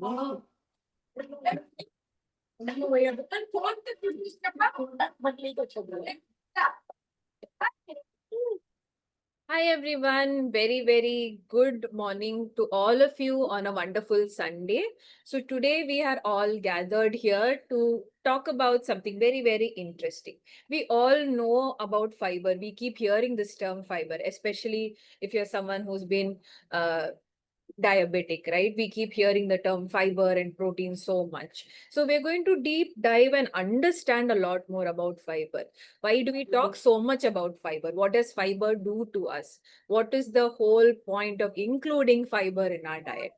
Wow. Hi everyone, very, very good morning to all of you on a wonderful Sunday. So today we are all gathered here to talk about something very, very interesting. We all know about fiber. We keep hearing this term fiber, especially if you're someone who's been diabetic, right? We keep hearing the term fiber and protein so much. So we're going to deep dive and understand a lot more about fiber. Why do we talk so much about fiber? What does fiber do to us? What is the whole point of including fiber in our diet?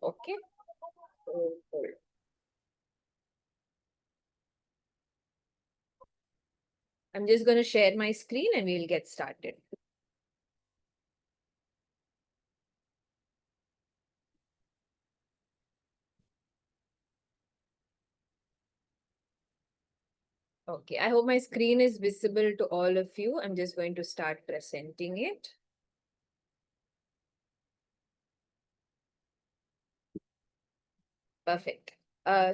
Okay. I'm just going to share my screen and we'll get started. Okay, I hope my screen is visible to all of you. I'm just going to start presenting it. Perfect.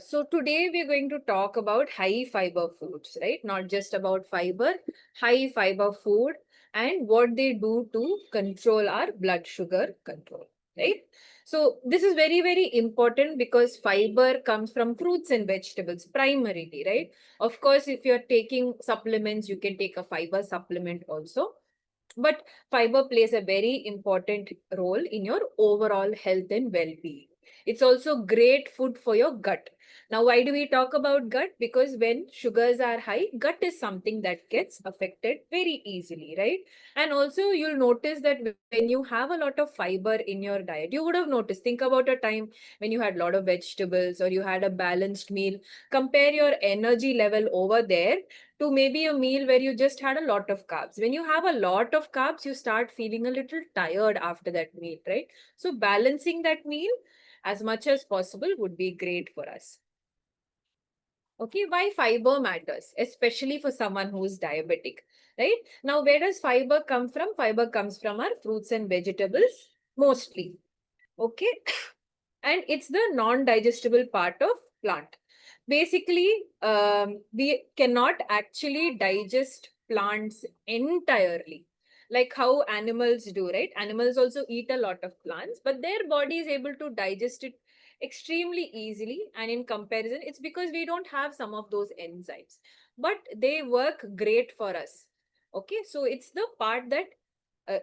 So today we're going to talk about high fiber foods, right? Not just about fiber, high fiber food and what they do to control our blood sugar control, right? So this is very, very important because fiber comes from fruits and vegetables primarily, right? Of course, if you're taking supplements, you can take a fiber supplement also. But fiber plays a very important role in your overall health and well-being. It's also great food for your gut. Now, why do we talk about gut? Because when sugars are high, gut is something that gets affected very easily, right? And also, you'll notice that when you have a lot of fiber in your diet, you would have noticed, think about a time when you had a lot of vegetables or you had a balanced meal. Compare your energy level over there to maybe a meal where you just had a lot of carbs. When you have a lot of carbs, you start feeling a little tired after that meal, right? So balancing that meal as much as possible would be great for us. Okay, why fiber matters, especially for someone who is diabetic, right? Now, where does fiber come from? Fiber comes from our fruits and vegetables, mostly. Okay, and it's the non-digestible part of plant. Basically, we cannot actually digest plants entirely, like how animals do, right? Animals also eat a lot of plants, but their body is able to digest it extremely easily. And in comparison, it's because we don't have some of those enzymes, but they work great for us. Okay, so it's the part that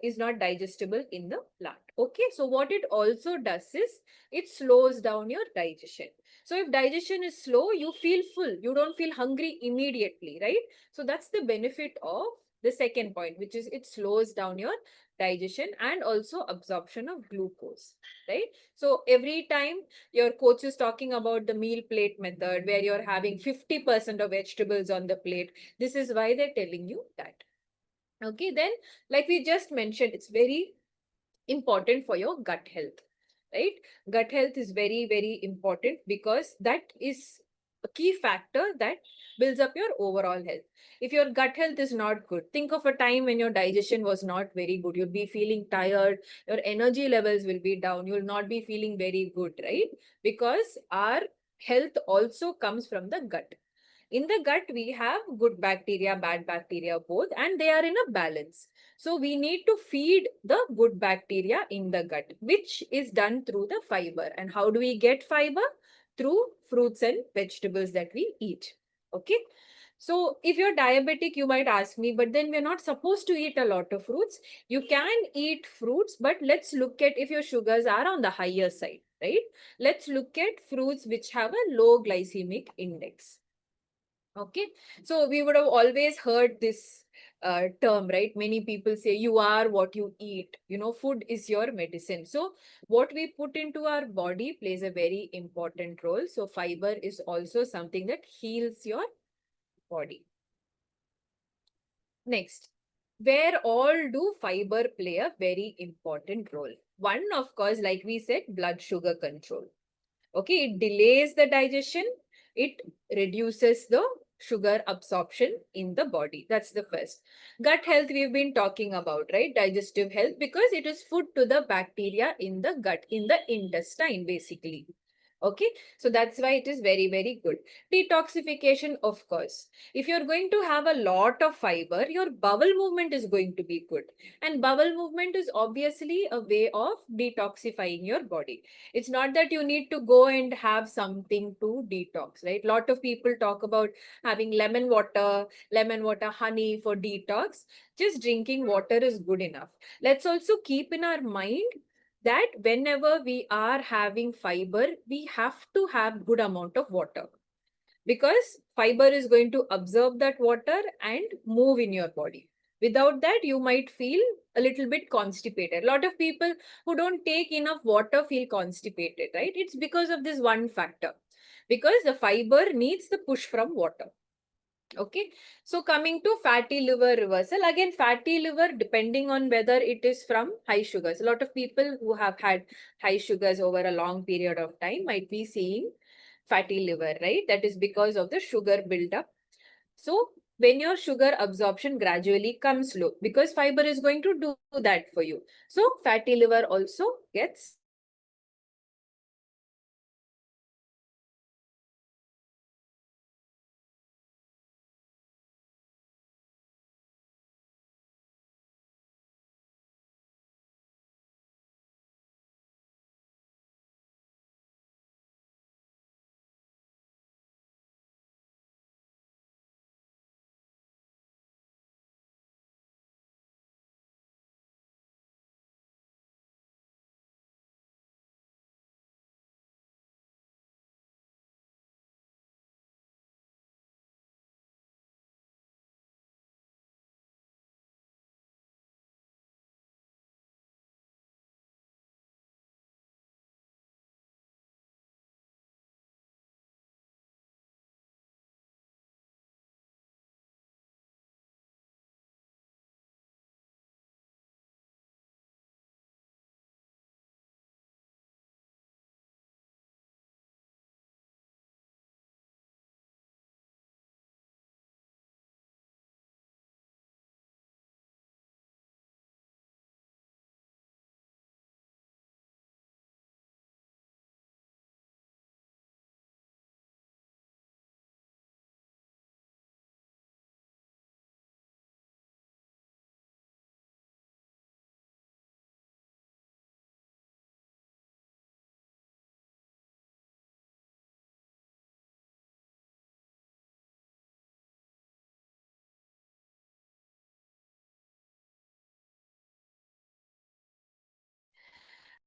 is not digestible in the plant. Okay, so what it also does is it slows down your digestion. So if digestion is slow, you feel full. You don't feel hungry immediately, right? So that's the benefit of the second point, which is it slows down your digestion and also absorption of glucose, right? So every time your coach is talking about the meal plate method where you're having 50% of vegetables on the plate, this is why they're telling you that. Okay, then, like we just mentioned, it's very important for your gut health, right? Gut health is very, very important because that is a key factor that builds up your overall health. If your gut health is not good, think of a time when your digestion was not very good. You'll be feeling tired, your energy levels will be down, you'll not be feeling very good, right? Because our health also comes from the gut. In the gut, we have good bacteria, bad bacteria, both, and they are in a balance. So we need to feed the good bacteria in the gut, which is done through the fiber. And how do we get fiber? Through fruits and vegetables that we eat. Okay. So if you're diabetic, you might ask me, but then we're not supposed to eat a lot of fruits. You can eat fruits, but let's look at if your sugars are on the higher side, right? Let's look at fruits which have a low glycemic index. Okay, so we would have always heard this term, right? Many people say you are what you eat. You know, food is your medicine. So what we put into our body plays a very important role. So fiber is also something that heals your body. Next, where all do fiber play a very important role? One, of course, like we said, blood sugar control. Okay, it delays the digestion. It reduces the sugar absorption in the body. That's the first. Gut health we've been talking about, right? Digestive health, because it is food to the bacteria in the gut, in the intestine, basically. Okay, so that's why it is very, very good. Detoxification, of course. If you're going to have a lot of fiber, your bowel movement is going to be good. And bowel movement is obviously a way of detoxifying your body. It's not that you need to go and have something to detox, right? Lot of people talk about having lemon water, honey for detox. Just drinking water is good enough. Let's also keep in our mind that whenever we are having fiber, we have to have good amount of water, because fiber is going to absorb that water and move in your body. Without that, you might feel a little bit constipated. A lot of people who don't take enough water feel constipated, right? It's because of this one factor, because the fiber needs the push from water. Okay, so coming to fatty liver reversal, again, fatty liver, depending on whether it is from high sugars. A lot of people who have had high sugars over a long period of time might be seeing fatty liver, right? That is because of the sugar buildup. So when your sugar absorption gradually comes low, because fiber is going to do that for you. So fatty liver also gets.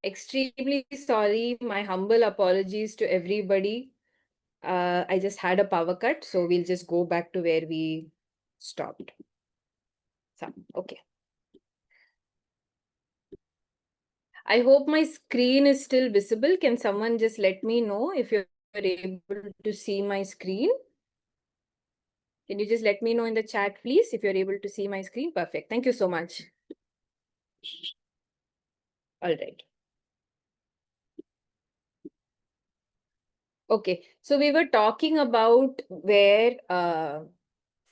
Extremely sorry. My humble apologies to everybody. I just had a power cut, so we'll just go back to where we stopped. So, okay. I hope my screen is still visible. Can someone just let me know if you're able to see my screen? Can you just let me know in the chat, please, if you're able to see my screen? Perfect. Thank you so much. All right. Okay. So we were talking about where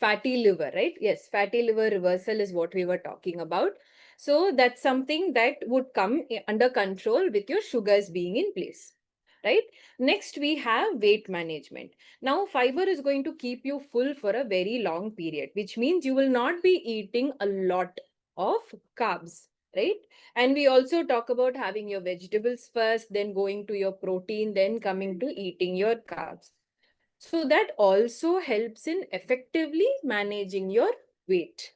fatty liver, right? Yes, fatty liver reversal is what we were talking about. So that's something that would come under control with your sugars being in place, right? Next, we have weight management. Now, fiber is going to keep you full for a very long period, which means you will not be eating a lot of carbs, right? And we also talk about having your vegetables first, then going to your protein, then coming to eating your carbs. So that also helps in effectively managing your weight.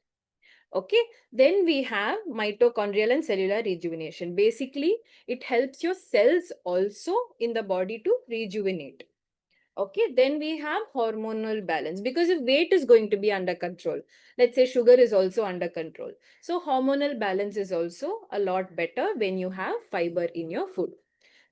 Okay, then we have mitochondrial and cellular rejuvenation. Basically, it helps your cells also in the body to rejuvenate. Okay, then we have hormonal balance, because if weight is going to be under control, let's say sugar is also under control. So hormonal balance is also a lot better when you have fiber in your food.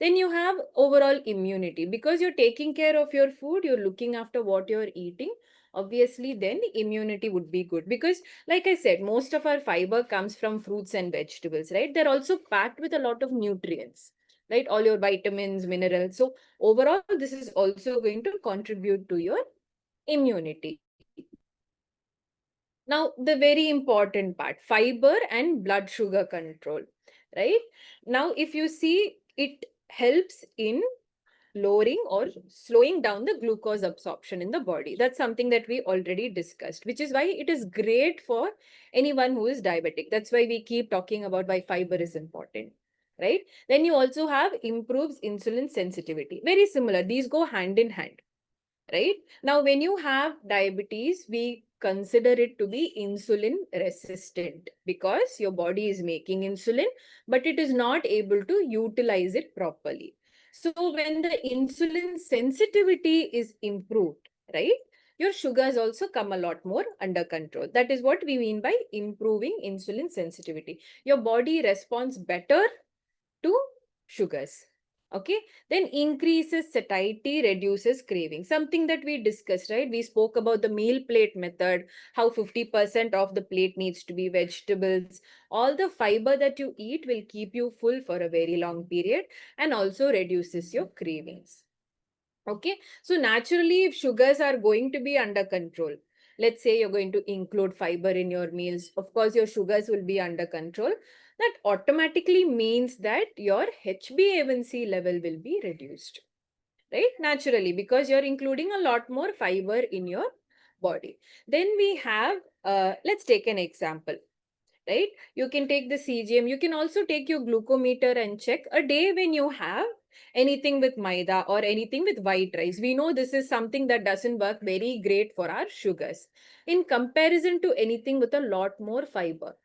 Then you have overall immunity, because you're taking care of your food, you're looking after what you're eating. Obviously, then immunity would be good, because, like I said, most of our fiber comes from fruits and vegetables, right? They're also packed with a lot of nutrients, right? All your vitamins, minerals. So, overall, this is also going to contribute to your immunity. Now, the very important part, fiber and blood sugar control, right? Now, if you see, it helps in lowering or slowing down the glucose absorption in the body. That's something that we already discussed, which is why it is great for anyone who is diabetic. That's why we keep talking about why fiber is important, right? Then you also have improves insulin sensitivity. Very similar. These go hand in hand, right? Now, when you have diabetes, we consider it to be insulin resistant because your body is making insulin, but it is not able to utilize it properly. So when the insulin sensitivity is improved, right, your sugars also come a lot more under control. That is what we mean by improving insulin sensitivity. Your body responds better to sugars. Okay, then increases satiety, reduces craving. Something that we discussed, right? We spoke about the meal plate method, how 50% of the plate needs to be vegetables. All the fiber that you eat will keep you full for a very long period and also reduces your cravings. Okay, so naturally, if sugars are going to be under control, let's say you're going to include fiber in your meals, of course, your sugars will be under control. That automatically means that your HbA1c level will be reduced, right? Naturally, because you're including a lot more fiber in your body. Then we have, let's take an example, right? You can take the CGM. You can also take your glucometer and check a day when you have anything with maida or anything with white rice. We know this is something that doesn't work very great for our sugars in comparison to anything with a lot more fiber.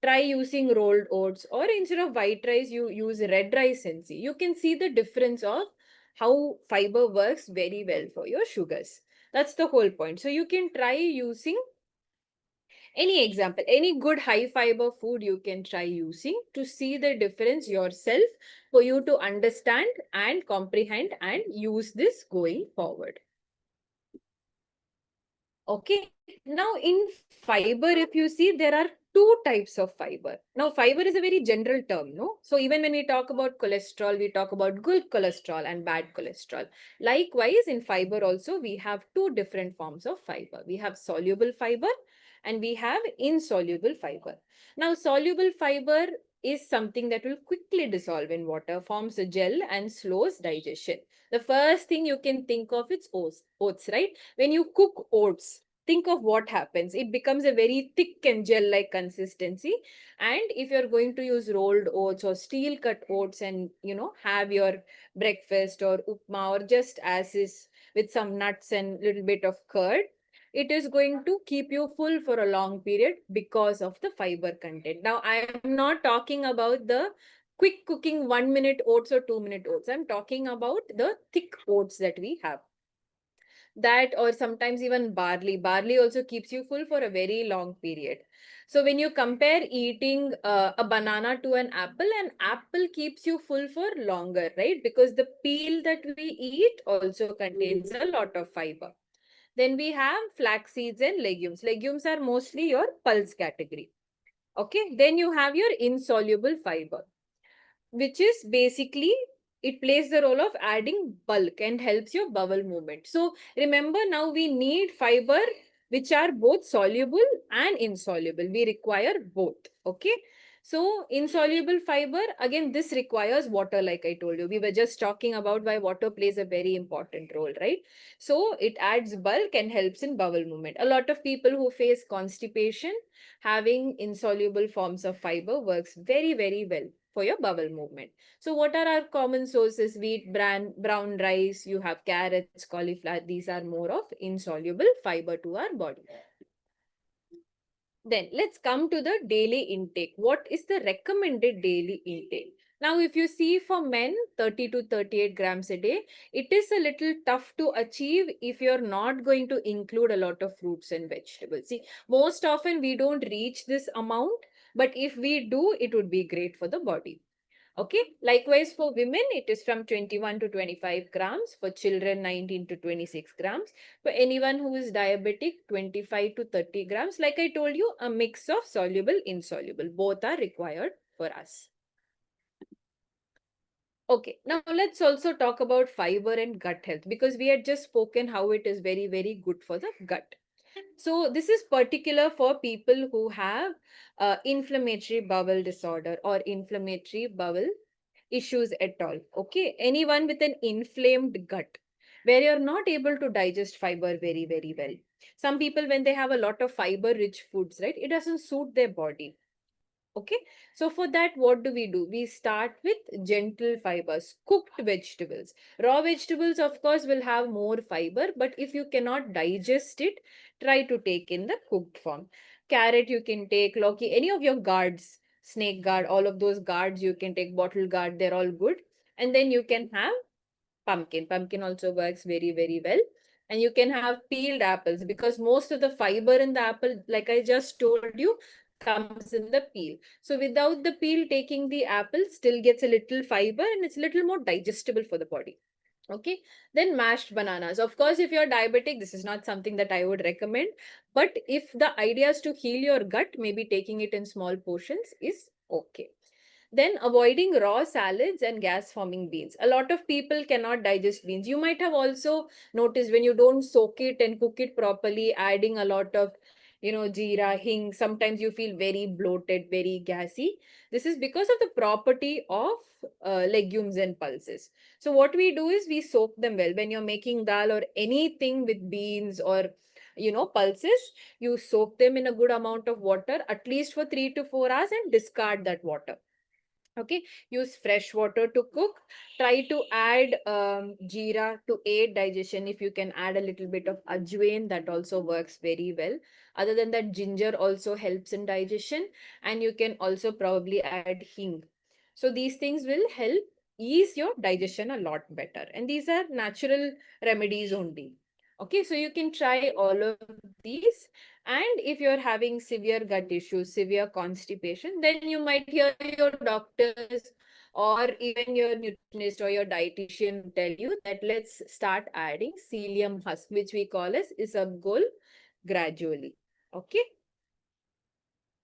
Try using rolled oats, or instead of white rice, you use red rice and see. You can see the difference of how fiber works very well for your sugars. That's the whole point. So you can try using any example, any good high fiber food you can try using to see the difference yourself, for you to understand and comprehend and use this going forward. Okay, now in fiber, if you see, there are two types of fiber. Now, fiber is a very general term, no? So even when we talk about cholesterol, we talk about good cholesterol and bad cholesterol. Likewise, in fiber also, we have two different forms of fiber. We have soluble fiber and we have insoluble fiber. Now, soluble fiber is something that will quickly dissolve in water, forms a gel and slows digestion. The first thing you can think of is oats, right? When you cook oats, think of what happens. It becomes a very thick and gel-like consistency. And if you're going to use rolled oats or steel cut oats and, have your breakfast or upma or just as is with some nuts and little bit of curd, it is going to keep you full for a long period because of the fiber content. Now, I am not talking about the quick cooking 1 minute oats or 2 minute oats. I'm talking about the thick oats that we have. That, or sometimes even barley. Barley also keeps you full for a very long period. So when you compare eating a banana to an apple keeps you full for longer, right? Because the peel that we eat also contains a lot of fiber. Then we have flax seeds and legumes. Legumes are mostly your pulse category. Okay. Then you have your insoluble fiber, which is basically, it plays the role of adding bulk and helps your bowel movement. So remember, now we need fiber which are both soluble and insoluble. We require both. Okay. So insoluble fiber, again, this requires water, like I told you. We were just talking about why water plays a very important role, right? So it adds bulk and helps in bowel movement. A lot of people who face constipation, having insoluble forms of fiber works very, very well for your bowel movement. So what are our common sources? Wheat, brown rice, you have carrots, cauliflower. These are more of insoluble fiber to our body. Then let's come to the daily intake. What is the recommended daily intake? Now, if you see for men, 30 to 38 grams a day, it is a little tough to achieve if you're not going to include a lot of fruits and vegetables. See, most often we don't reach this amount, but if we do, it would be great for the body. Okay. Likewise, for women, it is from 21 to 25 grams. For children, 19 to 26 grams. For anyone who is diabetic, 25 to 30 grams. Like I told you, a mix of soluble, insoluble. Both are required for us. Okay, now let's also talk about fiber and gut health, because we had just spoken how it is very, very good for the gut. So this is particular for people who have inflammatory bowel disorder or inflammatory bowel issues at all. Okay, anyone with an inflamed gut where you're not able to digest fiber very, very well. Some people, when they have a lot of fiber rich foods, right, it doesn't suit their body. Okay, so for that, what do? We start with gentle fibers, cooked vegetables. Raw vegetables, of course, will have more fiber, but if you cannot digest it, try to take in the cooked form. Carrot, you can take, Loki, any of your gourds, snake gourd, all of those gourds, you can take bottle gourd, they're all good. And then you can have pumpkin. Pumpkin also works very, very well. And you can have peeled apples because most of the fiber in the apple, like I just told you, comes in the peel. So without the peel, taking the apple still gets a little fiber and it's a little more digestible for the body. Okay, then mashed bananas. Of course, if you're diabetic, this is not something that I would recommend. But if the idea is to heal your gut, maybe taking it in small portions is okay. Then avoiding raw salads and gas forming beans. A lot of people cannot digest beans. You might have also noticed when you don't soak it and cook it properly, adding a lot of, jeera, hing, sometimes you feel very bloated, very gassy. This is because of the property of legumes and pulses. So what we do is we soak them well. When you're making dal or anything with beans or pulses, you soak them in a good amount of water, at least for 3 to 4 hours, and discard that water. Okay, use fresh water to cook. Try to add jeera to aid digestion. If you can add a little bit of ajwain, that also works very well. Other than that, ginger also helps in digestion, and you can also probably add hing. So these things will help ease your digestion a lot better, and these are natural remedies only. Okay, so you can try all of these. And if you're having severe gut issues, severe constipation, then you might hear your doctors or even your nutritionist or your dietitian tell you that let's start adding psyllium husk, which we call as isabgol, gradually. Okay.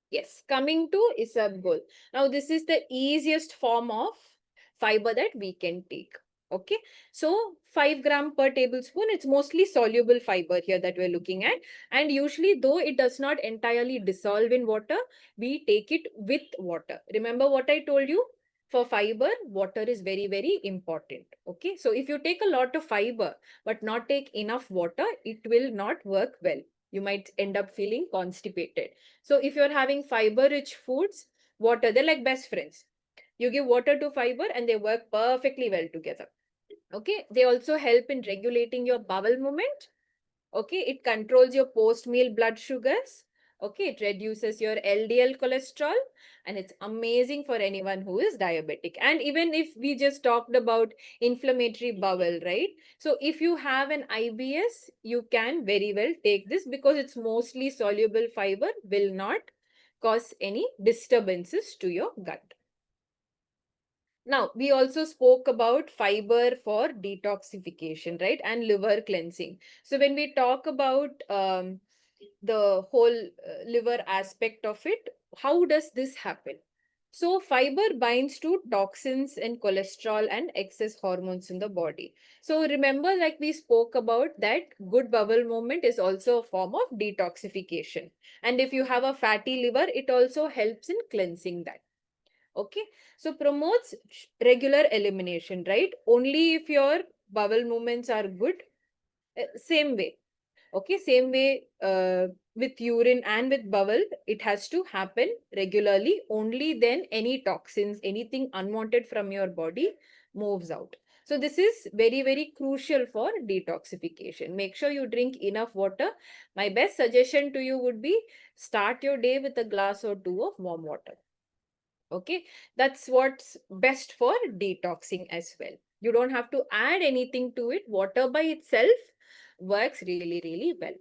Yes, coming to isabgol. Now, this is the easiest form of fiber that we can take. Okay, so 5 gram per tablespoon, it's mostly soluble fiber here that we're looking at. And usually, though it does not entirely dissolve in water, we take it with water. Remember what I told you? For fiber, water is very, very important. Okay, so if you take a lot of fiber but not take enough water, it will not work well. You might end up feeling constipated. So if you're having fiber rich foods, water, they're like best friends. You give water to fiber and they work perfectly well together. Okay. They also help in regulating your bowel movement. Okay. It controls your post meal blood sugars. Okay. It reduces your LDL cholesterol and it's amazing for anyone who is diabetic. And even if we just talked about inflammatory bowel, right? So if you have an IBS, you can very well take this because it's mostly soluble fiber, will not cause any disturbances to your gut. Now, we also spoke about fiber for detoxification, right? And liver cleansing. So when we talk about the whole liver aspect of it, how does this happen? So fiber binds to toxins and cholesterol and excess hormones in the body. So remember, like we spoke about, that good bowel movement is also a form of detoxification. And if you have a fatty liver, it also helps in cleansing that. Okay, so promotes regular elimination, right? Only if your bowel movements are good. Same way. Okay, same way with urine and with bowel, it has to happen regularly. Only then any toxins, anything unwanted from your body moves out. So this is very, very crucial for detoxification. Make sure you drink enough water. My best suggestion to you would be start your day with a glass or two of warm water. Okay, that's what's best for detoxing as well. You don't have to add anything to it. Water by itself works really, really well.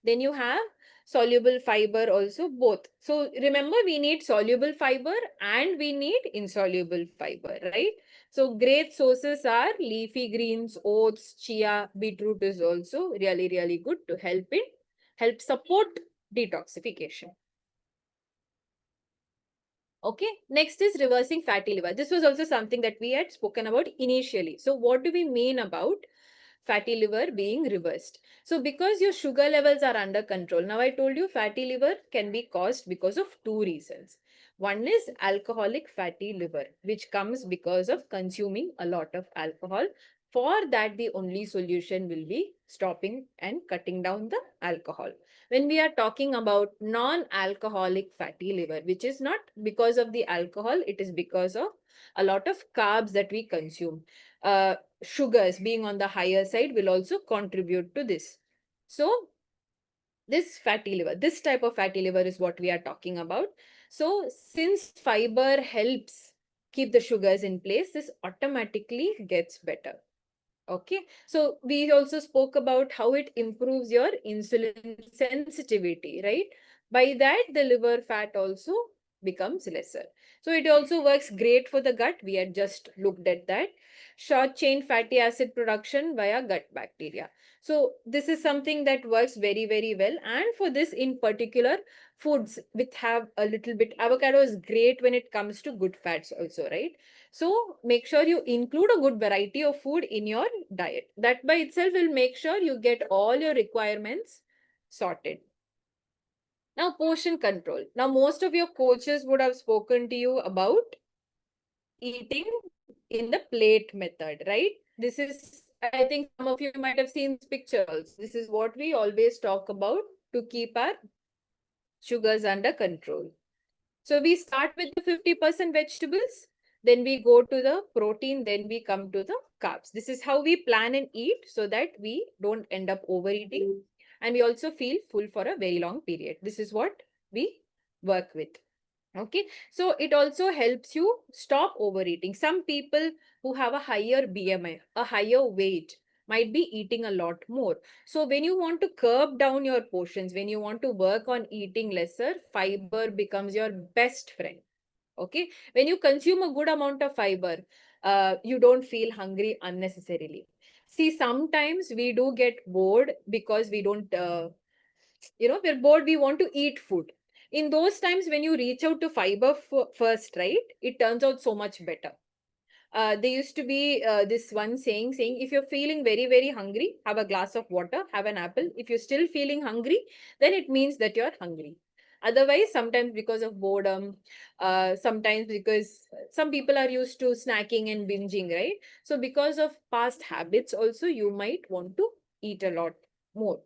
Then you have soluble fiber also, both. So remember, we need soluble fiber and we need insoluble fiber, right? So great sources are leafy greens, oats, chia, beetroot is also really, really good to help support detoxification. Okay, next is reversing fatty liver. This was also something that we had spoken about initially. So what do we mean about fatty liver being reversed. So because your sugar levels are under control, now I told you fatty liver can be caused because of two reasons. One is alcoholic fatty liver, which comes because of consuming a lot of alcohol. For that, the only solution will be stopping and cutting down the alcohol. When we are talking about non-alcoholic fatty liver, which is not because of the alcohol, it is because of a lot of carbs that we consume. Sugars being on the higher side will also contribute to this. So this fatty liver, this type of fatty liver is what we are talking about. So since fiber helps keep the sugars in place, this automatically gets better. Okay, so we also spoke about how it improves your insulin sensitivity, right? By that, the liver fat also becomes lesser. So it also works great for the gut. We had just looked at that. Short chain fatty acid production via gut bacteria. So this is something that works very, very well. And for this in particular, foods which have a little bit, avocado is great when it comes to good fats also, right? So make sure you include a good variety of food in your diet. That by itself will make sure you get all your requirements sorted. Now, portion control. Now, most of your coaches would have spoken to you about eating in the plate method, right? This is, I think some of you might have seen this picture also. This is what we always talk about to keep our sugars under control. So we start with the 50% vegetables, then we go to the protein, then we come to the carbs. This is how we plan and eat so that we don't end up overeating and we also feel full for a very long period. This is what we work with. Okay, so it also helps you stop overeating. Some people who have a higher BMI, a higher weight, might be eating a lot more. So when you want to curb down your portions, when you want to work on eating lesser, fiber becomes your best friend. Okay, when you consume a good amount of fiber, you don't feel hungry unnecessarily. See, sometimes we do get bored because we don't we're bored, we want to eat food. In those times when you reach out to fiber first, right, it turns out so much better. There used to be this one saying if you're feeling very, very hungry, have a glass of water, have an apple. If you're still feeling hungry, then it means that you're hungry. Otherwise, sometimes because of boredom, sometimes because some people are used to snacking and binging, right? So because of past habits also, you might want to eat a lot more.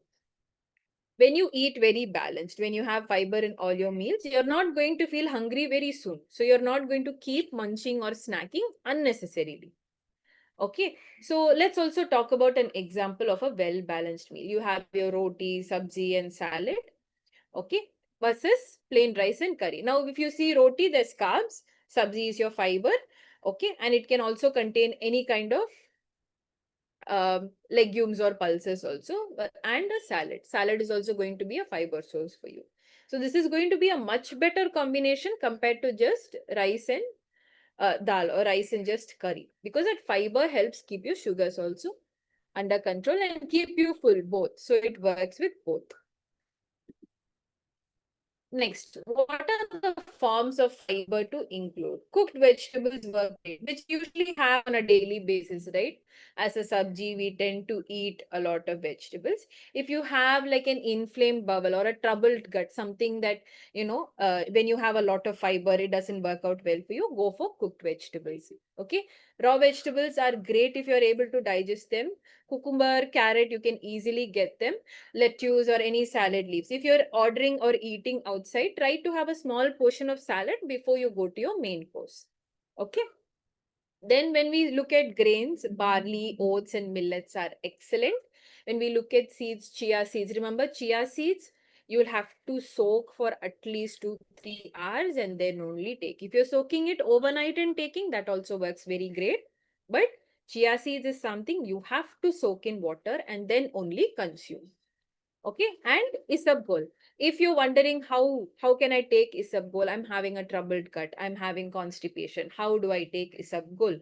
When you eat very balanced, when you have fiber in all your meals, you're not going to feel hungry very soon. So you're not going to keep munching or snacking unnecessarily. Okay, so let's also talk about an example of a well-balanced meal. You have your roti, sabzi, and salad. Okay, versus plain rice and curry. Now, if you see roti, there's carbs, sabzi is your fiber. Okay, and it can also contain any kind of legumes or pulses also, and a salad. Salad is also going to be a fiber source for you. So this is going to be a much better combination compared to just rice and dal or rice and just curry, because that fiber helps keep your sugars also under control and keep you full both. So it works with both. Next, what are the forms of fiber to include? Cooked vegetables work great, which usually have on a daily basis, right? As a sabji, we tend to eat a lot of vegetables. If you have like an inflamed bowel or a troubled gut, something that, when you have a lot of fiber, it doesn't work out well for you, go for cooked vegetables. Okay. Raw vegetables are great if you're able to digest them. Cucumber, carrot, you can easily get them. Lettuce or any salad leaves. If you're ordering or eating outside, try to have a small portion of salad before you go to your main course. Okay. Then when we look at grains, barley, oats, and millets are excellent. When we look at seeds, chia seeds, remember chia seeds, you will have to soak for at least 2-3 hours and then only take. If you're soaking it overnight and taking, that also works very great. But chia seeds is something you have to soak in water and then only consume. Okay, and isabgol. If you're wondering how can I take isabgol, I'm having a troubled gut, I'm having constipation, how do I take isabgol?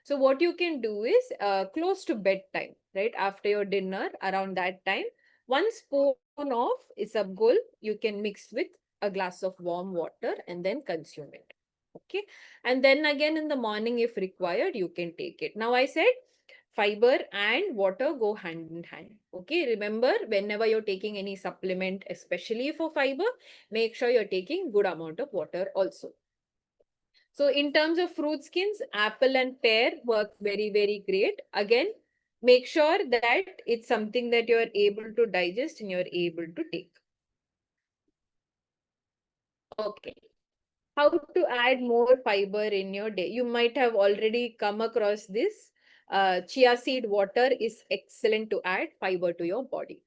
So what you can do is close to bedtime, right after your dinner, around that time, 1 spoon of isabgol you can mix with a glass of warm water and then consume it. Okay, and then again in the morning if required you can take it. Now I said Fiber and water go hand in hand. Okay, remember, whenever you're taking any supplement, especially for fiber, make sure you're taking good amount of water also. So in terms of fruit skins, apple and pear work very, very great. Again, make sure that it's something that you're able to digest and you're able to take. Okay. How to add more fiber in your day? You might have already come across this. Chia seed water is excellent to add fiber to your body.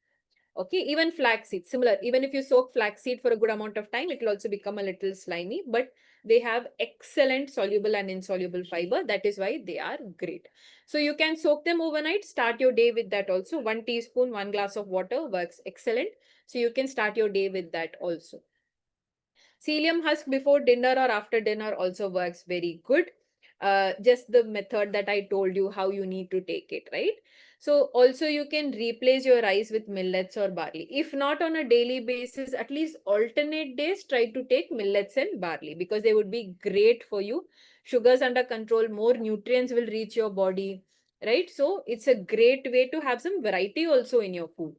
Okay, even flaxseed, similar. Even if you soak flaxseed for a good amount of time, it will also become a little slimy, but they have excellent soluble and insoluble fiber. That is why they are great. So you can soak them overnight, start your day with that also. 1 teaspoon, 1 glass of water works excellent. So you can start your day with that also. Psyllium husk before dinner or after dinner also works very good. Just the method that I told you how you need to take it, right? So also you can replace your rice with millets or barley. If not on a daily basis, at least alternate days, try to take millets and barley because they would be great for you. Sugars under control, more nutrients will reach your body, right? So it's a great way to have some variety also in your food.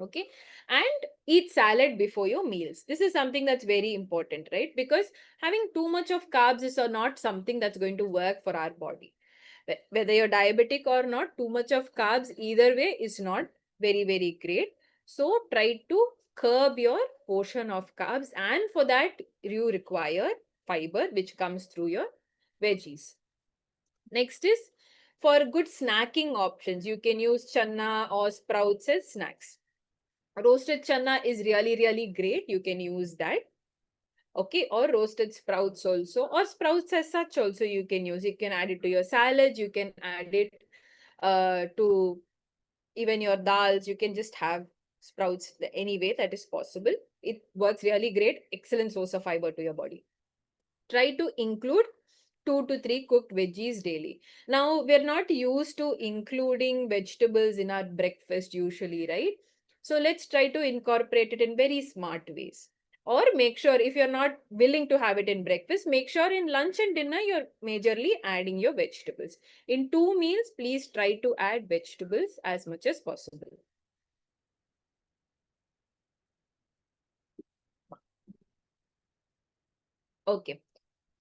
Okay, and eat salad before your meals. This is something that's very important, right? Because having too much of carbs is not something that's going to work for our body. Whether you're diabetic or not, too much of carbs either way is not very, very great. So try to curb your portion of carbs, and for that you require fiber, which comes through your veggies. Next is, for good snacking options, you can use channa or sprouts as snacks. Roasted channa is really, really great. You can use that. Okay, or roasted sprouts also, or sprouts as such also you can use. You can add it to your salads. You can add it to even your dals. You can just have sprouts any way that is possible. It works really great. Excellent source of fiber to your body. Try to include 2 to 3 cooked veggies daily. Now, we're not used to including vegetables in our breakfast usually, right? So let's try to incorporate it in very smart ways. Or make sure, if you're not willing to have it in breakfast, make sure in lunch and dinner you're majorly adding your vegetables. In 2 meals, please try to add vegetables as much as possible. Okay.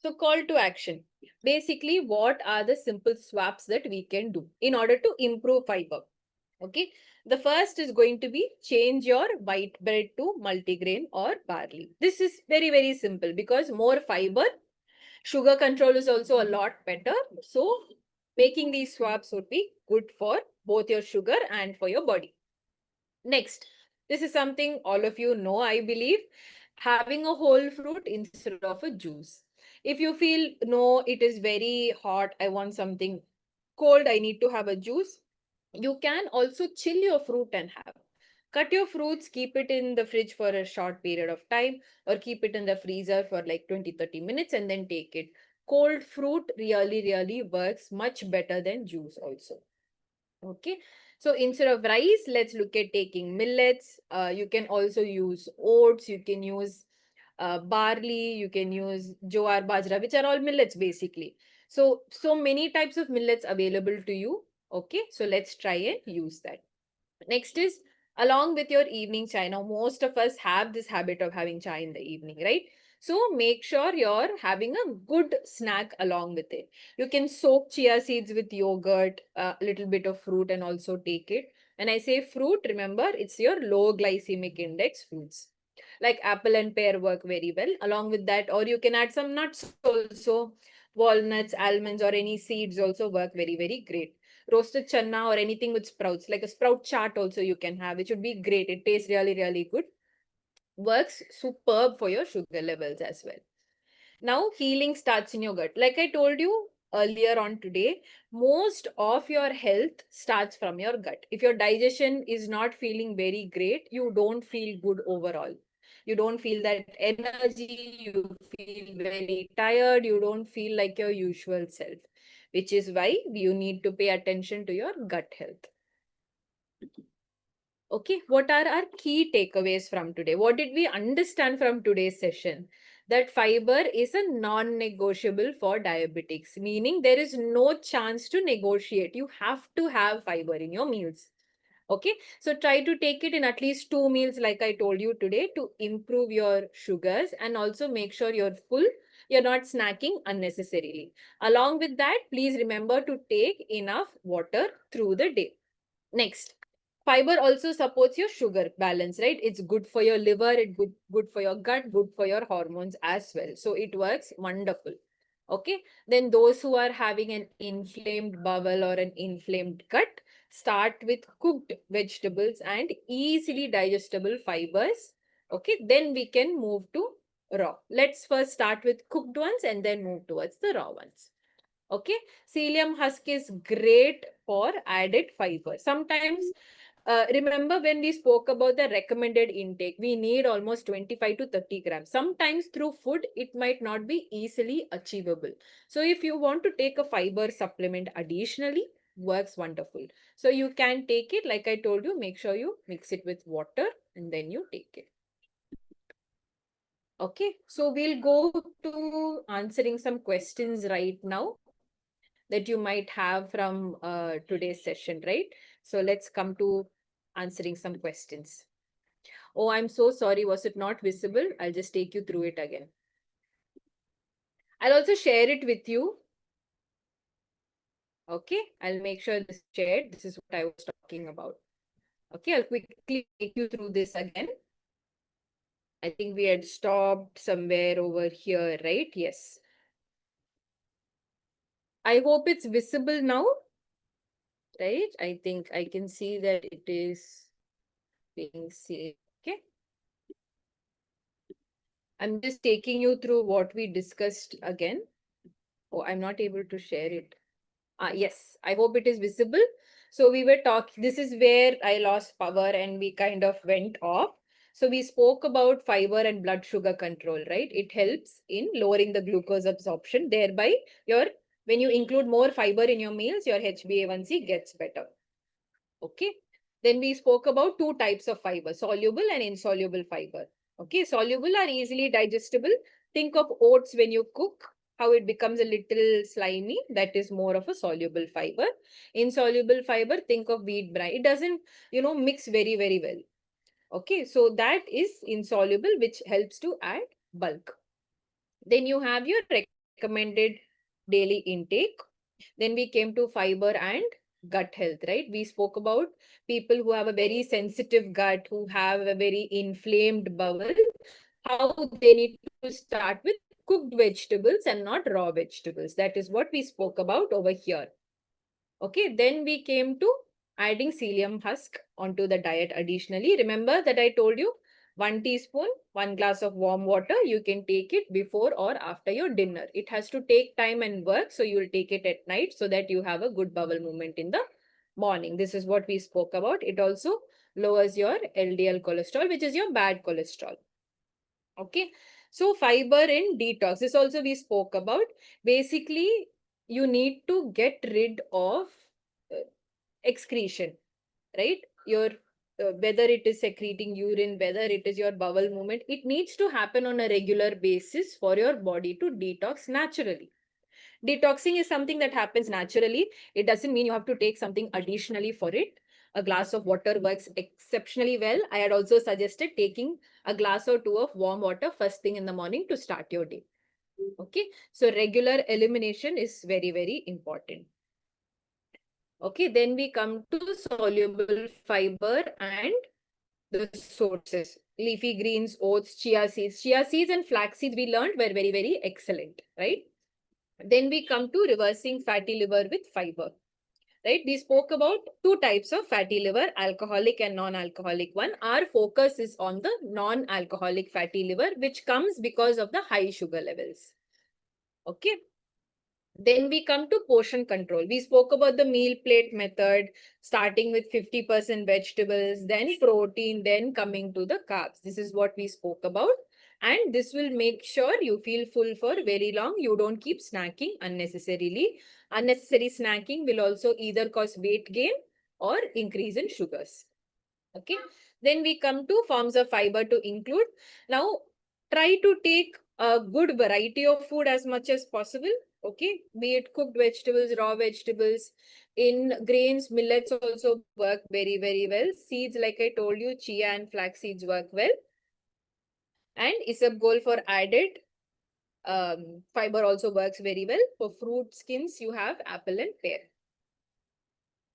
So call to action. Basically, what are the simple swaps that we can do in order to improve fiber? Okay. The first is going to be change your white bread to multigrain or barley. This is very, very simple because more fiber, sugar control is also a lot better. So making these swaps would be good for both your sugar and for your body. Next, this is something all of you know, I believe, having a whole fruit instead of a juice. If you feel, no, it is very hot, I want something cold, I need to have a juice, you can also chill your fruit and have. Cut your fruits, keep it in the fridge for a short period of time, or keep it in the freezer for like 20-30 minutes and then take it. Cold fruit really, really works much better than juice also. Okay, so instead of rice, let's look at taking millets. You can also use oats, you can use barley, you can use jowar, bajra, which are all millets basically. So many types of millets available to you. Okay, so let's try and use that. Next is, along with your evening chai. Now, most of us have this habit of having chai in the evening, right? So make sure you're having a good snack along with it. You can soak chia seeds with yogurt, a little bit of fruit, and also take it. When I say fruit, remember it's your low glycemic index fruits. Like apple and pear work very well along with that, or you can add some nuts also. Walnuts, almonds, or any seeds also work very, very great. Roasted channa or anything with sprouts, like a sprout chart also you can have. It should be great. It tastes really, really good. Works superb for your sugar levels as well. Now, healing starts in your gut. Like I told you earlier on today, most of your health starts from your gut. If your digestion is not feeling very great, you don't feel good overall. You don't feel that energy, you feel very tired, you don't feel like your usual self, which is why you need to pay attention to your gut health. Okay, what are our key takeaways from today? What did we understand from today's session? that fiber is a non-negotiable for diabetics, meaning there is no chance to negotiate. You have to have fiber in your meals. Okay, so try to take it in at least 2 meals, like I told you today, to improve your sugars and also make sure you're full. You're not snacking unnecessarily. Along with that, please remember to take enough water through the day. Next, fiber also supports your sugar balance, right? It's good for your liver, it's good for your gut, good for your hormones as well. So it works wonderful. Okay, then those who are having an inflamed bowel or an inflamed gut, start with cooked vegetables and easily digestible fibers. Okay, then we can move to raw. Let's first start with cooked ones and then move towards the raw ones. Okay, psyllium husk is great for added fiber. Sometimes, remember when we spoke about the recommended intake, we need almost 25 to 30 grams. Sometimes through food, it might not be easily achievable. So if you want to take a fiber supplement additionally, works wonderful. So you can take it, like I told you, make sure you mix it with water and then you take it. Okay, so we'll go to answering some questions right now that you might have from today's session, right? So let's come to answering some questions. Oh, I'm so sorry. Was it not visible? I'll just take you through it again. I'll also share it with you. Okay, I'll make sure this is shared. This is what I was talking about. Okay, I'll quickly take you through this again. I think we had stopped somewhere over here, right? Yes. I hope it's visible now, right? I think I can see that it is being seen. Okay. I'm just taking you through what we discussed again. Oh, I'm not able to share it. Yes, I hope it is visible. So we were talking, this is where I lost power and we kind of went off. So we spoke about fiber and blood sugar control, right? It helps in lowering the glucose absorption. Thereby, when you include more fiber in your meals, your HbA1c gets better. Okay. Then we spoke about two types of fiber, soluble and insoluble fiber. Okay, soluble are easily digestible. Think of oats when you cook, how it becomes a little slimy. That is more of a soluble fiber. Insoluble fiber, think of wheat bran. It doesn't, mix very, very well. Okay, so that is insoluble, which helps to add bulk. Then you have your recommended daily intake. Then we came to fiber and gut health, right? We spoke about people who have a very sensitive gut, who have a very inflamed bowel, how they need to start with cooked vegetables and not raw vegetables. That is what we spoke about over here. Okay, then we came to adding psyllium husk onto the diet additionally. Remember that I told you 1 teaspoon, 1 glass of warm water. You can take it before or after your dinner. It has to take time and work. So you will take it at night so that you have a good bowel movement in the morning. This is what we spoke about. It also lowers your LDL cholesterol, which is your bad cholesterol. Okay. So fiber in detox. This also we spoke about. Basically, you need to get rid of uh, excretion, right? Your whether it is secreting urine, whether it is your bowel movement, it needs to happen on a regular basis for your body to detox naturally. Detoxing is something that happens naturally. It doesn't mean you have to take something additionally for it. A glass of water works exceptionally well. I had also suggested taking a glass or two of warm water first thing in the morning to start your day. Okay, so regular elimination is very, very important. Okay, then we come to soluble fiber and the sources. Leafy greens, oats, chia seeds. Chia seeds and flax seeds we learned were very, very excellent, right? Then we come to reversing fatty liver with fiber, right? We spoke about two types of fatty liver, alcoholic and non-alcoholic one. Our focus is on the non-alcoholic fatty liver, which comes because of the high sugar levels. Okay. Then we come to portion control. We spoke about the meal plate method, starting with 50% vegetables, then protein, then coming to the carbs. This is what we spoke about. And this will make sure you feel full for very long. You don't keep snacking unnecessarily. Unnecessary snacking will also either cause weight gain or increase in sugars. Okay. Then we come to forms of fiber to include. Now, try to take a good variety of food as much as possible. Okay, be it cooked vegetables, raw vegetables. In grains, millets also work very, very well. Seeds, like I told you, chia and flax seeds work well. And isabgol for added fiber also works very well. For fruit skins, you have apple and pear.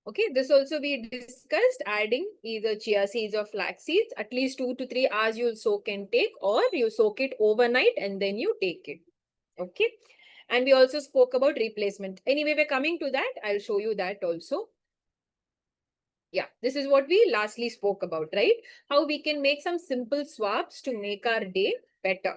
Okay, this also we discussed, adding either chia seeds or flax seeds. At least 2 to 3 hours you'll soak and take, or you soak it overnight and then you take it. Okay. And we also spoke about replacement. Anyway, we're coming to that. I'll show you that also. Yeah, this is what we lastly spoke about, right? How we can make some simple swaps to make our day better.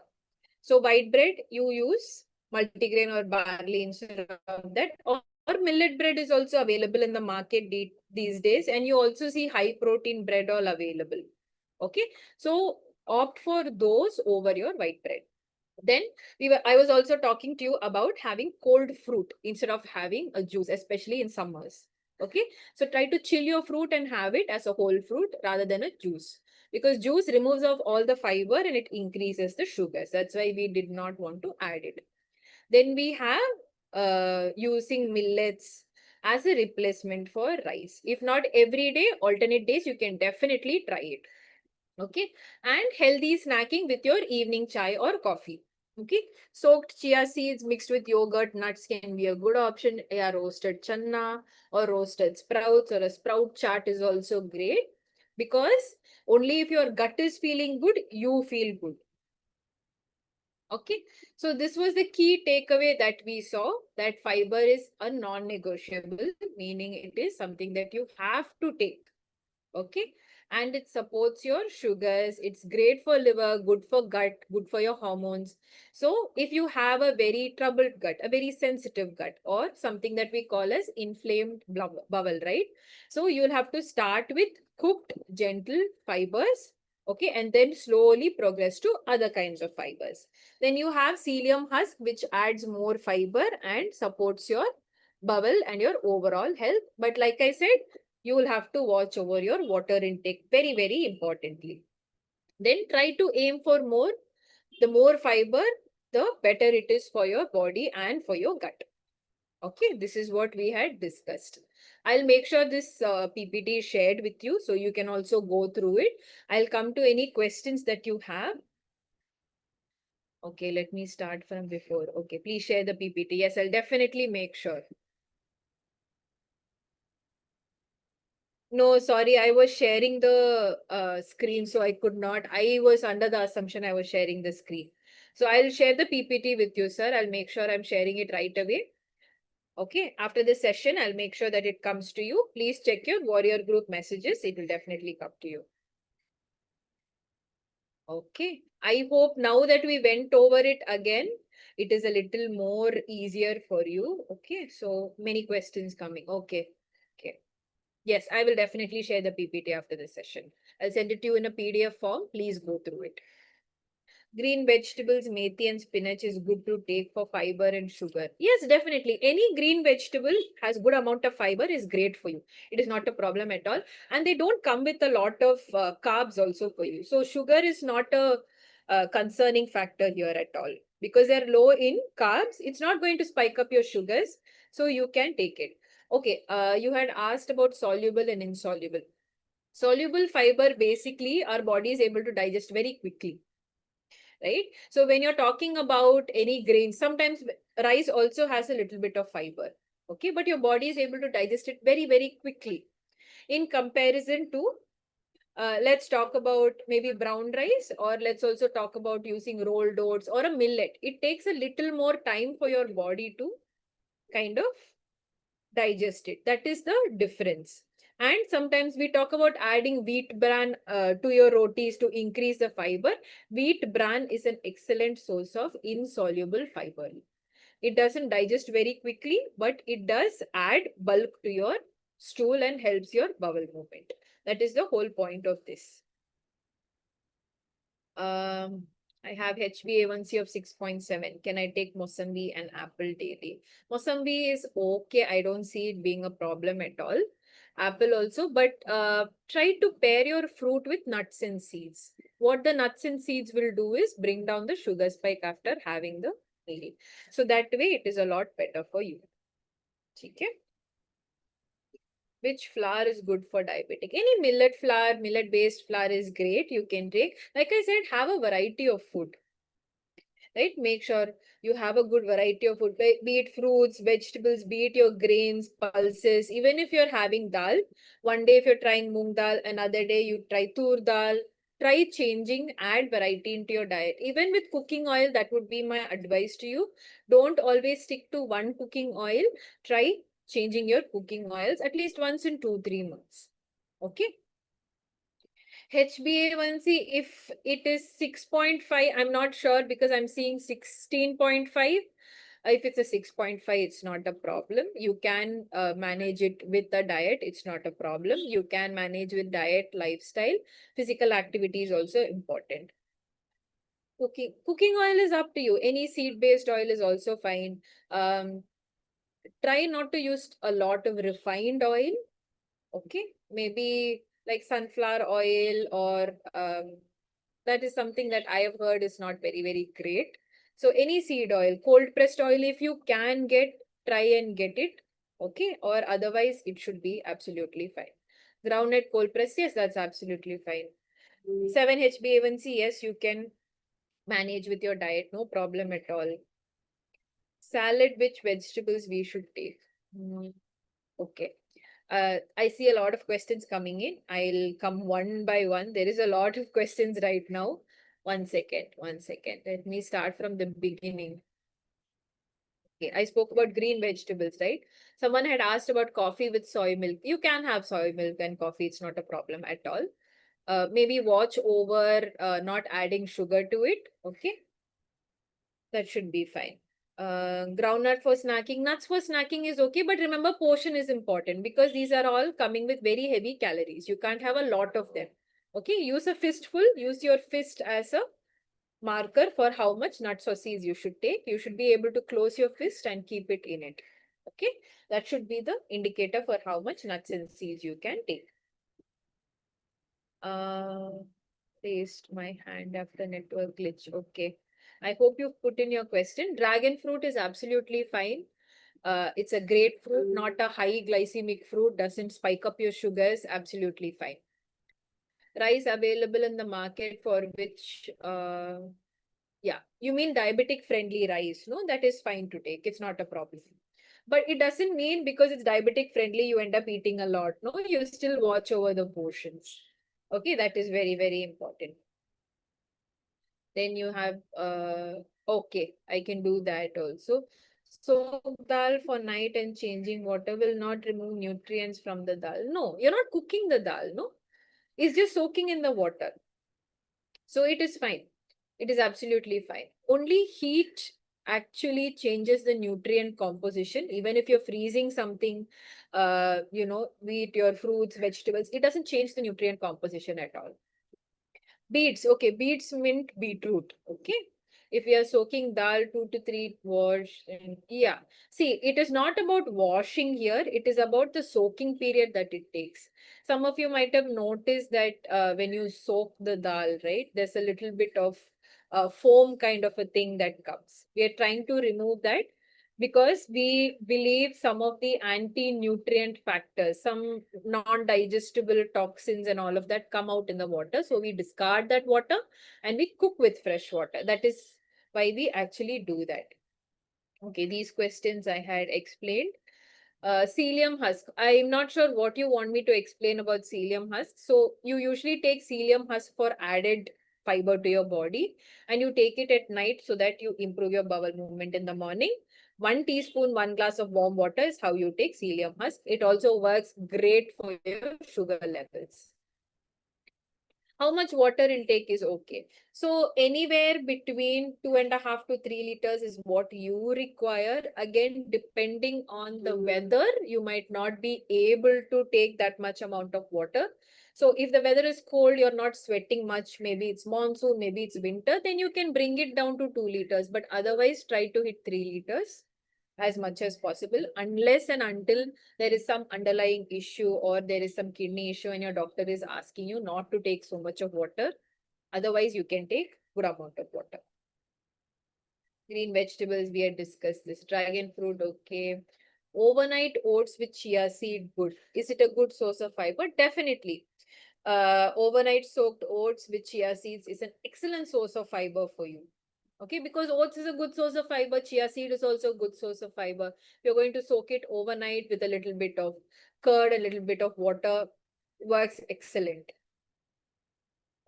So white bread, you use multigrain or barley instead of that. Or millet bread is also available in the market these days. And you also see high protein bread all available. Okay. So opt for those over your white bread. Then I was also talking to you about having cold fruit instead of having a juice, especially in summers. Okay. So try to chill your fruit and have it as a whole fruit rather than a juice, because juice removes off all the fiber and it increases the sugars. That's why we did not want to add it. Then we have using millets as a replacement for rice. If not every day, alternate days, you can definitely try it. Okay. And healthy snacking with your evening chai or coffee. Okay. Soaked chia seeds mixed with yogurt, nuts can be a good option. Yeah, roasted channa or roasted sprouts or a sprout chart is also great, because only if your gut is feeling good, you feel good. Okay. So this was the key takeaway that we saw, that fiber is a non-negotiable, meaning it is something that you have to take. Okay. And it supports your sugars. It's great for liver, good for gut, good for your hormones. So if you have a very troubled gut, a very sensitive gut, or something that we call as inflamed bowel, right? So you'll have to start with cooked, gentle fibers. Okay. And then slowly progress to other kinds of fibers. Then you have psyllium husk, which adds more fiber and supports your bowel and your overall health. But like I said, you will have to watch over your water intake very, very importantly. Then try to aim for more. The more fiber, the better it is for your body and for your gut. Okay, this is what we had discussed. I'll make sure this PPT is shared with you so you can also go through it. I'll come to any questions that you have. Okay, let me start from before. Okay, please share the PPT. Yes, I'll definitely make sure. No, sorry, I was sharing the screen, so I could not. I was under the assumption I was sharing the screen. So I'll share the PPT with you, sir. I'll make sure I'm sharing it right away. Okay, after this session, I'll make sure that it comes to you. Please check your warrior group messages. It will definitely come to you. Okay, I hope now that we went over it again, it is a little more easier for you. Okay, so many questions coming. Okay, okay. Yes, I will definitely share the PPT after this session. I'll send it to you in a PDF form. Please go through it. Green vegetables, methi and spinach is good to take for fiber and sugar. Yes, definitely. Any green vegetable has good amount of fiber is great for you. It is not a problem at all. And they don't come with a lot of carbs also for you. So sugar is not a concerning factor here at all. Because they're low in carbs, it's not going to spike up your sugars. So you can take it. Okay, you had asked about soluble and insoluble. Soluble fiber, basically, our body is able to digest very quickly, right? So when you're talking about any grain, sometimes rice also has a little bit of fiber, okay? But your body is able to digest it very, very quickly in comparison to, let's talk about maybe brown rice, or let's also talk about using rolled oats or a millet. It takes a little more time for your body to kind of digest it. That is the difference. And sometimes we talk about adding wheat bran to your rotis to increase the fiber. Wheat bran is an excellent source of insoluble fiber. It doesn't digest very quickly, but it does add bulk to your stool and helps your bowel movement. That is the whole point of this. I have HbA1c of 6.7. Can I take Mossambi and apple daily? Mossambi is okay. I don't see it being a problem at all. apple also, but try to pair your fruit with nuts and seeds. What the nuts and seeds will do is bring down the sugar spike after having the meal. So that way it is a lot better for you. Okay. Which flour is good for diabetic? Any millet flour, millet based flour is great. You can take, like I said, have a variety of food, right? Make sure you have a good variety of food, be it fruits, vegetables, be it your grains, pulses. Even if you're having dal, one day if you're trying moong dal, another day you try tur dal. Try changing, add variety into your diet. Even with cooking oil, that would be my advice to you. Don't always stick to one cooking oil. Try changing your cooking oils at least once in 2-3 months. Okay. HbA1c, if it is 6.5, I'm not sure because I'm seeing 16.5. If it's a 6.5, it's not a problem. You can manage it with a diet. It's not a problem. You can manage with diet, lifestyle. Physical activity is also important. Cooking oil is up to you. Any seed-based oil is also fine. Try not to use a lot of refined oil. Okay, maybe like sunflower oil, or that is something that I have heard is not very, very great. So any seed oil, cold pressed oil, if you can get, try and get it. Okay, or otherwise it should be absolutely fine. Groundnut cold press, yes, that's absolutely fine. 7 HbA1c, yes, you can manage with your diet, no problem at all. Salad, which vegetables we should take? Okay. I see a lot of questions coming in. I'll come one by one. There is a lot of questions right now. 1 second, 1 second. Let me start from the beginning. Okay, I spoke about green vegetables, right? Someone had asked about coffee with soy milk. You can have soy milk and coffee. It's not a problem at all. Maybe watch over not adding sugar to it. Okay, that should be fine. Groundnut for snacking. Nuts for snacking is okay, but remember portion is important because these are all coming with very heavy calories. You can't have a lot of them. Okay, use a fistful. Use your fist as a marker for how much nuts or seeds you should take. You should be able to close your fist and keep it in it. Okay, that should be the indicator for how much nuts and seeds you can take. Raised my hand after network glitch. Okay. I hope you've put in your question. Dragon fruit is absolutely fine. It's a great fruit, not a high glycemic fruit, doesn't spike up your sugars, absolutely fine. Rice available in the market for which, yeah, you mean diabetic friendly rice, no? That is fine to take, it's not a problem. But it doesn't mean because it's diabetic friendly, you end up eating a lot, no? You still watch over the portions. Okay, that is very, very important. Then you have, okay, I can do that also. Soak dal for night and changing water will not remove nutrients from the dal. No, you're not cooking the dal, no? It's just soaking in the water. So it is fine. It is absolutely fine. Only heat actually changes the nutrient composition. Even if you're freezing something, wheat, your fruits, vegetables, it doesn't change the nutrient composition at all. Beets, okay, beets, mint, beetroot, okay. If we are soaking dal 2 to 3 wash, and yeah. See, it is not about washing here. It is about the soaking period that it takes. Some of you might have noticed that when you soak the dal, right, there's a little bit of foam kind of a thing that comes. We are trying to remove that because we believe some of the anti-nutrient factors, some non-digestible toxins and all of that come out in the water. So we discard that water and we cook with fresh water. That is why we actually do that. Okay, these questions I had explained. Psyllium husk. I'm not sure what you want me to explain about psyllium husk. So you usually take psyllium husk for added fiber to your body and you take it at night so that you improve your bowel movement in the morning. 1 teaspoon, 1 glass of warm water is how you take psyllium husk. It also works great for your sugar levels. How much water intake is okay? So anywhere between 2.5 to 3 liters is what you require. Again, depending on the weather, you might not be able to take that much amount of water. So if the weather is cold, you're not sweating much, maybe it's monsoon, maybe it's winter, then you can bring it down to 2 liters. But otherwise, try to hit 3 liters. as much as possible, unless and until there is some underlying issue or there is some kidney issue and your doctor is asking you not to take so much of water. Otherwise, you can take good amount of water. Green vegetables, we had discussed this. Dragon fruit, okay. Overnight oats with chia seed, good. Is it a good source of fiber? Definitely. Overnight soaked oats with chia seeds is an excellent source of fiber for you. Okay, because oats is a good source of fiber, chia seed is also a good source of fiber. You're going to soak it overnight with a little bit of curd, a little bit of water, works excellent.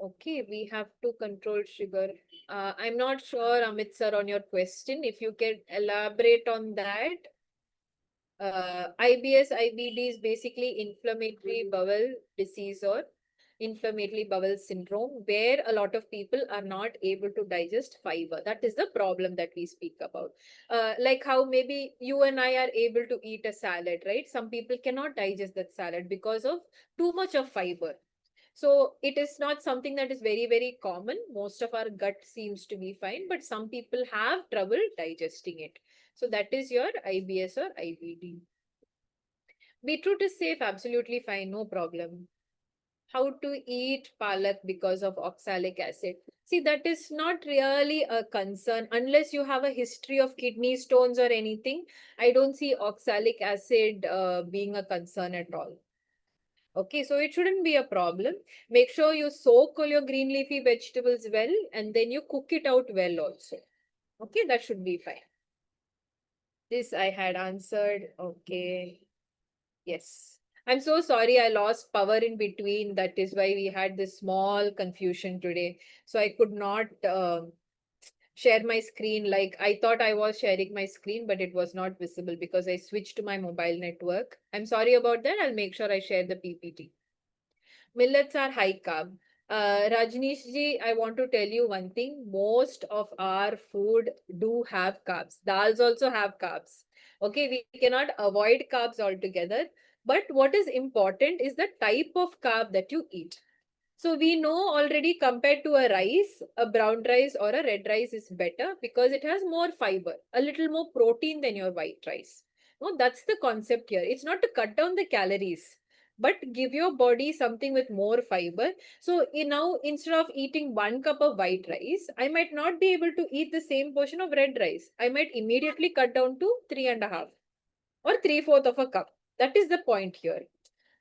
Okay, we have to control sugar. I'm not sure, Amit sir, on your question. If you can elaborate on that. IBS, IBD is basically inflammatory bowel disease or inflammatory bowel syndrome, where a lot of people are not able to digest fiber. That is the problem that we speak about. Like how maybe you and I are able to eat a salad, right? Some people cannot digest that salad because of too much of fiber. So it is not something that is very, very common. Most of our gut seems to be fine, but some people have trouble digesting it. So that is your IBS or IBD. Beetroot is safe, absolutely fine, no problem. How to eat palak because of oxalic acid? See, that is not really a concern unless you have a history of kidney stones or anything. I don't see oxalic acid being a concern at all. Okay, so it shouldn't be a problem. Make sure you soak all your green leafy vegetables well and then you cook it out well also. Okay, that should be fine. This I had answered. Okay. Yes. I'm so sorry I lost power in between. That is why we had this small confusion today. So I could not share my screen. Like I thought I was sharing my screen, but it was not visible because I switched to my mobile network. I'm sorry about that. I'll make sure I share the PPT. Millets are high carb. Rajneesh ji, I want to tell you one thing. Most of our food do have carbs. Dals also have carbs. Okay, we cannot avoid carbs altogether. But what is important is the type of carb that you eat. So we know already compared to a rice, a brown rice or a red rice is better because it has more fiber, a little more protein than your white rice. No, that's the concept here. It's not to cut down the calories, but give your body something with more fiber. So now instead of eating 1 cup of white rice, I might not be able to eat the same portion of red rice. I might immediately cut down to 3.5 or 3/4 of a cup. That is the point here.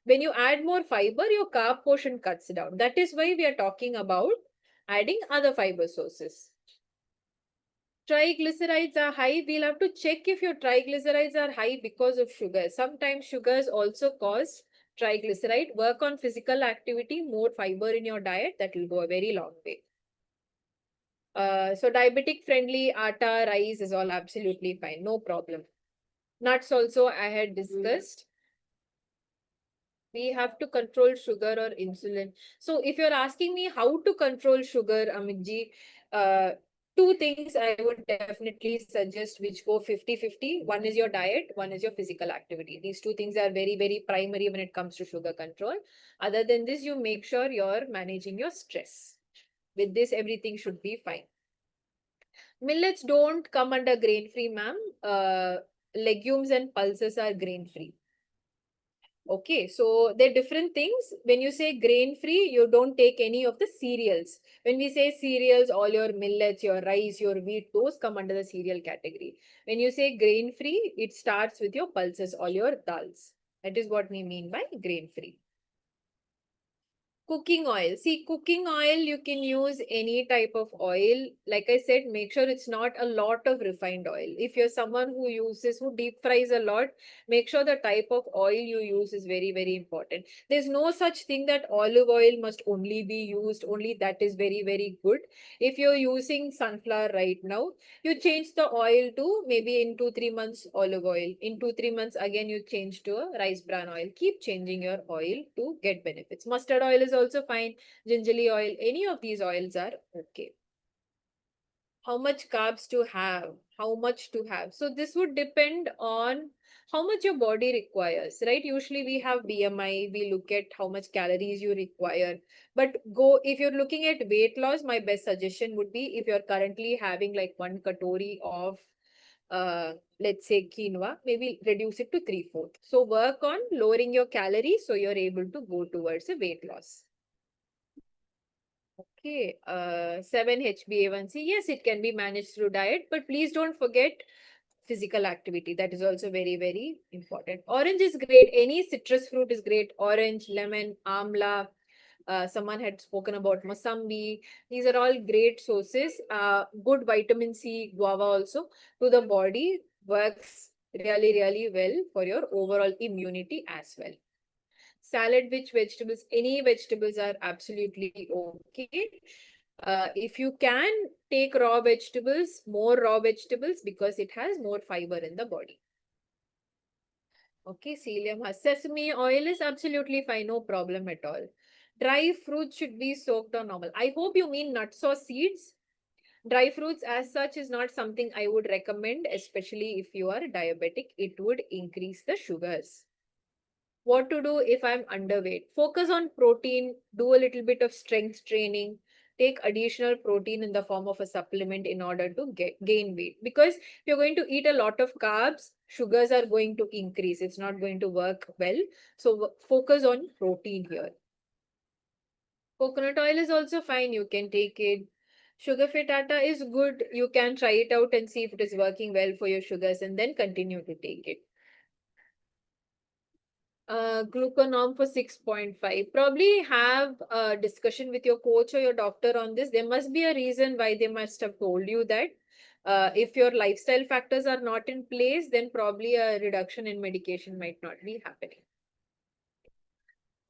When you add more fiber, your carb portion cuts down. That is why we are talking about adding other fiber sources. Triglycerides are high. We'll have to check if your triglycerides are high because of sugar. Sometimes sugars also cause triglyceride. Work on physical activity, more fiber in your diet. That will go a very long way. So diabetic friendly atta, rice is all absolutely fine. No problem. Nuts also I had discussed. We have to control sugar or insulin. So if you're asking me how to control sugar, Amitji, two things I would definitely suggest which go 50-50. One is your diet, one is your physical activity. These two things are very, very primary when it comes to sugar control. Other than this, you make sure you're managing your stress. With this, everything should be fine. Millets don't come under grain-free, ma'am. Legumes and pulses are grain-free. Okay, so they're different things. When you say grain free, you don't take any of the cereals. When we say cereals, all your millets, your rice, your wheat, those come under the cereal category. When you say grain free, it starts with your pulses, all your dals. That is what we mean by grain free. Cooking oil. See, cooking oil, you can use any type of oil. Like I said, make sure it's not a lot of refined oil. If you're someone who deep fries a lot, make sure the type of oil you use is very, very important. There's no such thing that olive oil must only be used, only that is very, very good. If you're using sunflower right now, you change the oil to maybe in 2-3 months olive oil. In 2-3 months, again, you change to a rice bran oil. Keep changing your oil to get benefits. Mustard oil is also fine. Gingerly oil, any of these oils are okay. How much carbs to have? How much to have? So this would depend on how much your body requires, right? Usually we have BMI, we look at how much calories you require. But if you're looking at weight loss, my best suggestion would be if you're currently having like 1 katori of let's say quinoa, maybe reduce it to 3/4. So work on lowering your calories so you're able to go towards a weight loss. Okay, 7 HbA1c. Yes, it can be managed through diet, but please don't forget physical activity. That is also very, very important. Orange is great. Any citrus fruit is great. Orange, lemon, amla. Someone had spoken about Mosambi. These are all great sources. Good vitamin C, guava also to the body works really, really well for your overall immunity as well. Salad with vegetables, any vegetables are absolutely okay. If you can take raw vegetables, more raw vegetables because it has more fiber in the body. Okay, psyllium has sesame oil is absolutely fine, no problem at all. Dry fruits should be soaked or normal. I hope you mean nuts or seeds. Dry fruits as such is not something I would recommend, especially if you are diabetic. It would increase the sugars. What to do if I'm underweight? Focus on protein, do a little bit of strength training, take additional protein in the form of a supplement in order to gain weight. Because if you're going to eat a lot of carbs, sugars are going to increase. It's not going to work well. So focus on protein here. Coconut oil is also fine. You can take it. Sugar free atta is good. You can try it out and see if it is working well for your sugars and then continue to take it. Gluconorm for 6.5. Probably have a discussion with your coach or your doctor on this. There must be a reason why they must have told you that. If your lifestyle factors are not in place, then probably a reduction in medication might not be happening.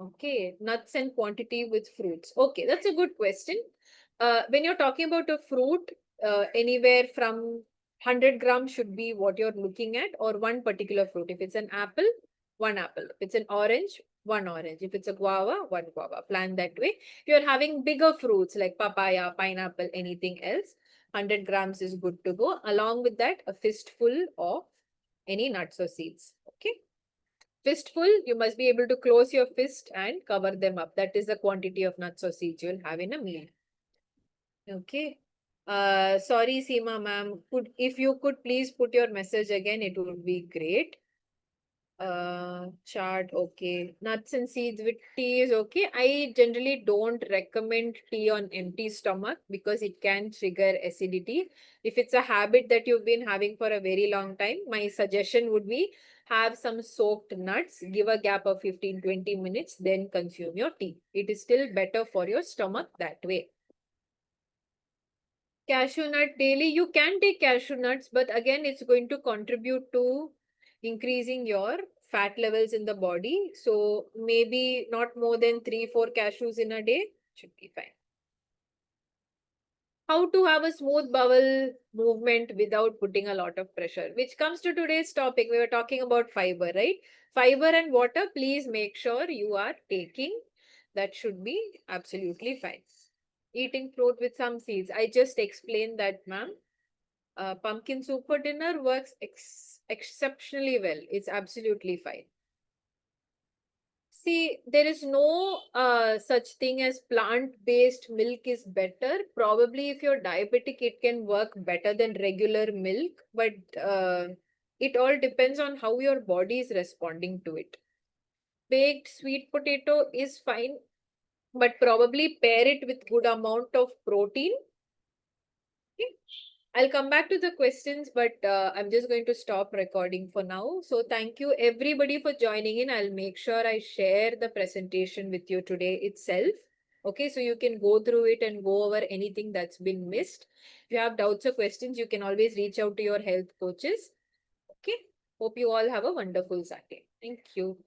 Okay, nuts and quantity with fruits. Okay, that's a good question. When you're talking about a fruit, anywhere from 100 grams should be what you're looking at, or one particular fruit. If it's an apple, one apple. If it's an orange, one orange. If it's a guava, one guava. Plan that way. If you're having bigger fruits like papaya, pineapple, anything else, 100 grams is good to go. Along with that, a fistful of any nuts or seeds. Okay. Fistful, you must be able to close your fist and cover them up. That is the quantity of nuts or seeds you'll have in a meal. Okay. Sorry, Seema ma'am. If you could please put your message again, it would be great. Chart, okay. Nuts and seeds with tea is okay. I generally don't recommend tea on empty stomach because it can trigger acidity. If it's a habit that you've been having for a very long time, my suggestion would be have some soaked nuts, give a gap of 15-20 minutes, then consume your tea. It is still better for your stomach that way. Cashew nut daily, you can take cashew nuts, but again, it's going to contribute to increasing your fat levels in the body. So maybe not more than 3-4 cashews in a day should be fine. How to have a smooth bowel movement without putting a lot of pressure, which comes to today's topic. We were talking about fiber, right? Fiber and water, please make sure you are taking. That should be absolutely fine. Eating fruit with some seeds. I just explained that, ma'am. Pumpkin soup for dinner works exceptionally well. It's absolutely fine. See, there is no such thing as plant-based milk is better. Probably if you're diabetic, it can work better than regular milk, but it all depends on how your body is responding to it. Baked sweet potato is fine, but probably pair it with good amount of protein. Okay. I'll come back to the questions, but I'm just going to stop recording for now. So thank you everybody for joining in. I'll make sure I share the presentation with you today itself. Okay, so you can go through it and go over anything that's been missed. If you have doubts or questions, you can always reach out to your health coaches. Okay, hope you all have a wonderful Saturday. Thank you.